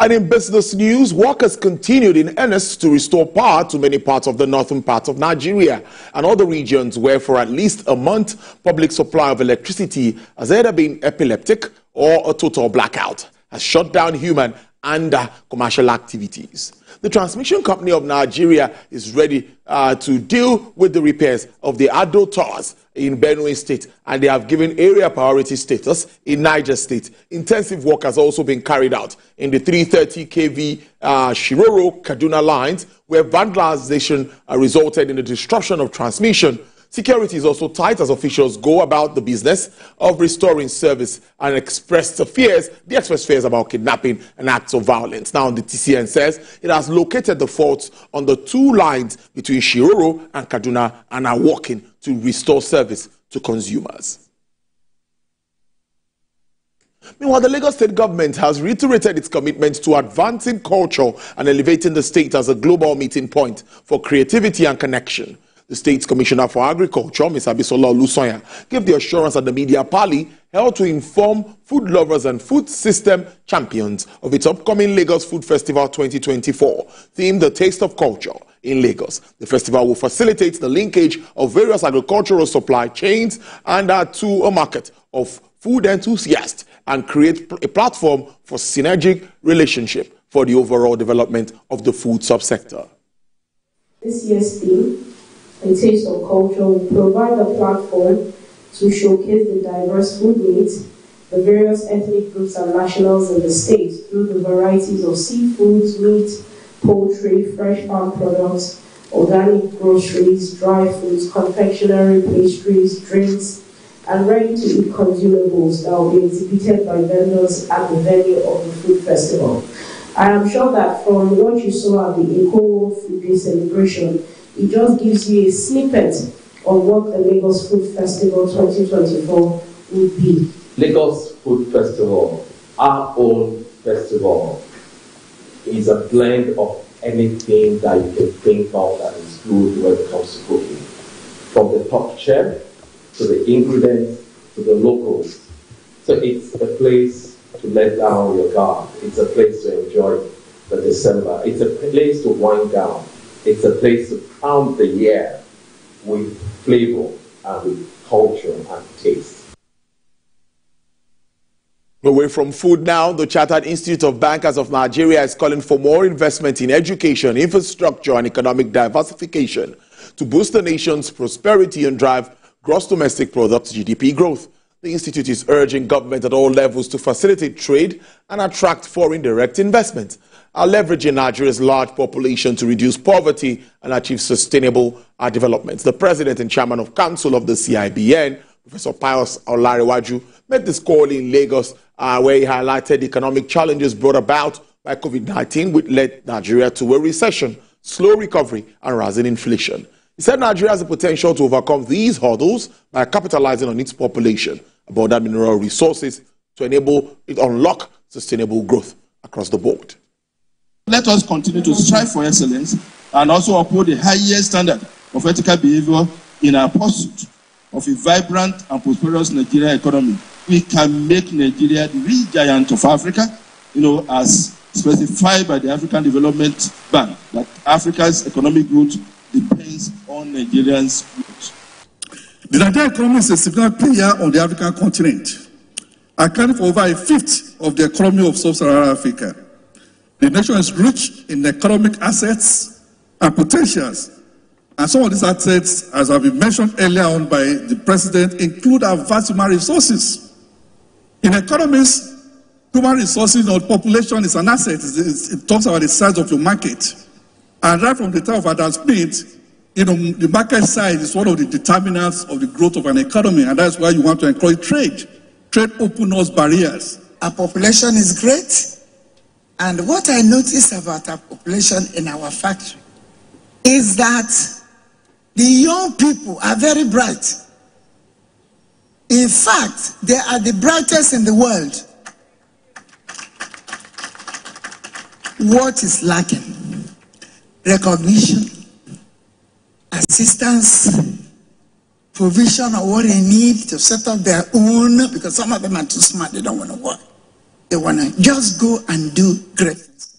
And in business news, workers continued in earnest to restore power to many parts of the northern part of Nigeria and other regions where for at least a month, public supply of electricity has either been epileptic or a total blackout, has shut down human and commercial activities. The Transmission Company of Nigeria is ready to deal with the repairs of the Ado Towers in Benue State, and they have given area priority status in Niger State. Intensive work has also been carried out in the 330 kV Shiroro-Kaduna lines, where vandalization resulted in the disruption of transmission. Security is also tight as officials go about the business of restoring service and expressed fears about kidnapping and acts of violence. Now, the TCN says it has located the faults on the two lines between Shiroro and Kaduna and are working to restore service to consumers. Meanwhile, the Lagos State government has reiterated its commitment to advancing culture and elevating the state as a global meeting point for creativity and connection. The State's Commissioner for Agriculture, Mr. Bisola Olusoya, gave the assurance at the media parley held to inform food lovers and food system champions of its upcoming Lagos Food Festival 2024, themed The Taste of Culture in Lagos. The festival will facilitate the linkage of various agricultural supply chains and to a market of food enthusiasts and create a platform for synergic relationship for the overall development of the food subsector. This year's theme, A Taste of Culture, will provide a platform to showcase the diverse food needs, the various ethnic groups and nationals in the state through the varieties of seafoods, meat, poultry, fresh farm products, organic groceries, dry foods, confectionery, pastries, drinks, and ready-to-eat consumables that will be exhibited by vendors at the venue of the food festival. I am sure that from what you saw at the Eco Food Day celebration, it just gives you a snippet of what the Lagos Food Festival 2024 would be. Lagos Food Festival, our own festival, is a blend of anything that you can think of that is good when it comes to cooking. From the top chef, to the ingredients, to the locals. So it's a place to let down your guard. It's a place to enjoy the December. It's a place to wind down. It's a place to pound the year with flavor and with culture and taste. Away from food now, the Chartered Institute of Bankers of Nigeria is calling for more investment in education, infrastructure, and economic diversification to boost the nation's prosperity and drive gross domestic product GDP growth. The institute is urging government at all levels to facilitate trade and attract foreign direct investment, leveraging Nigeria's large population to reduce poverty and achieve sustainable development. The president and chairman of council of the CIBN, Professor Pius Olarewaju, made this call in Lagos, where he highlighted economic challenges brought about by COVID-19, which led Nigeria to a recession, slow recovery, and rising inflation. He said Nigeria has the potential to overcome these hurdles by capitalizing on its population, abundant mineral resources, to enable it unlock sustainable growth across the board. Let us continue to strive for excellence and also uphold the highest standard of ethical behavior in our pursuit of a vibrant and prosperous Nigerian economy. We can make Nigeria the real giant of Africa, as specified by the African Development Bank, that Africa's economic growth depends on Nigerians' growth. The Nigerian economy is a significant player on the African continent, accounting for over a fifth of the economy of sub-Saharan Africa. The nation is rich in economic assets and potentials, and some of these assets, as have been mentioned earlier on by the president, include our vast human resources. In economies, human resources or population is an asset. It talks about the size of your market. And right from the time of Adam Smith, the market size is one of the determinants of the growth of an economy, and that's why you want to encourage trade. Trade opens those barriers. Our population is great, and what I noticed about our population in our factory is that the young people are very bright. In fact, they are the brightest in the world. What is lacking? Recognition, assistance, provision of what they need to set up their own, because some of them are too smart, they don't want to work. they want to just go and do great things.